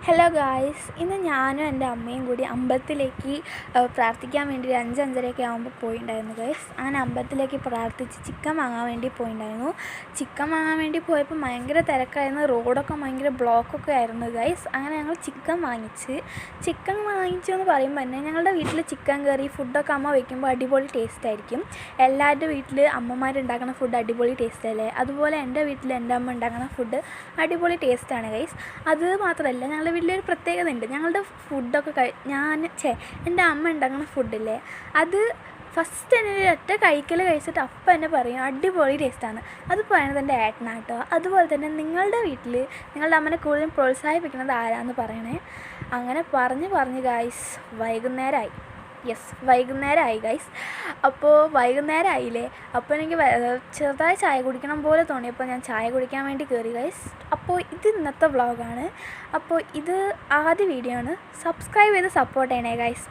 Hello guys, ഇന്ന് ഞാനും എൻ്റെ അമ്മയും കൂടി അമ്പലത്തിലേക്ക് പ്രാർത്ഥിക്കാൻ വേണ്ടി ഒരു 5-5:30 ആകുമ്പോൾ പോയിട്ടുണ്ടായിരുന്നു ഗൈസ്. അങ്ങനെ അമ്പലത്തിലേക്ക് പ്രാർത്ഥിച്ച് ചിക്കൻ വാങ്ങാൻ വേണ്ടി പോയിട്ടുണ്ടായിരുന്നു. ചിക്കൻ വാങ്ങാൻ വേണ്ടി പോയപ്പോൾ ഭയങ്കര തിരക്കായിരുന്നു, റോഡൊക്കെ ഭയങ്കര ബ്ലോക്കൊക്കെ ആയിരുന്നു ഗൈസ്. അങ്ങനെ ഞങ്ങൾ ചിക്കൻ വാങ്ങിച്ചു എന്ന് പറയുമ്പോൾ തന്നെ ഞങ്ങളുടെ വീട്ടിൽ ചിക്കൻ കറി ഫുഡൊക്കെ അമ്മ വയ്ക്കുമ്പോൾ അടിപൊളി ടേസ്റ്റ് ആയിരിക്കും. എല്ലാവരുടെ വീട്ടിൽ അമ്മമാരുണ്ടാക്കുന്ന ഫുഡ് അടിപൊളി ടേസ്റ്റ് അല്ലേ? അതുപോലെ എൻ്റെ വീട്ടിൽ എൻ്റെ അമ്മ ഉണ്ടാക്കുന്ന ഫുഡ് അടിപൊളി ടേസ്റ്റാണ് ഗൈസ്. അത് മാത്രമല്ല, ഞങ്ങളുടെ വീട്ടിലൊരു പ്രത്യേകത ഉണ്ട്. ഞങ്ങളുടെ ഫുഡൊക്കെ എൻ്റെ അമ്മ ഉണ്ടാക്കുന്ന ഫുഡില്ലേ, അത് ഫസ്റ്റ് തന്നെ ഒരു ഒറ്റ കഴിച്ചിട്ട് അപ്പം തന്നെ പറയും അടിപൊളി ടേസ്റ്റാണ്. അത് പറയുന്നത് എൻ്റെ ഏട്ടനാട്ടോ. അതുപോലെ തന്നെ നിങ്ങളുടെ വീട്ടിൽ നിങ്ങളുടെ അമ്മനെ കൂടുതലും പ്രോത്സാഹിപ്പിക്കുന്നത് ആരാന്ന് പറയണേ. അങ്ങനെ പറഞ്ഞ് ഗൈസ് വൈകുന്നേരമായി ഗൈസ്. അപ്പോൾ വൈകുന്നേരമായില്ലേ, അപ്പോൾ എനിക്ക് ചെറുതായി ചായ കുടിക്കണം പോലെ തോന്നിയപ്പോൾ ഞാൻ ചായ കുടിക്കാൻ വേണ്ടി കയറി ഗൈസ്. അപ്പോൾ ഇത് ഇന്നത്തെ വ്ളോഗാണ്. അപ്പോൾ ഇത് ആദ്യ വീഡിയോ ആണ്. സബ്സ്ക്രൈബ് ചെയ്ത് സപ്പോർട്ട് ചെയ്യണേ ഗൈസ്.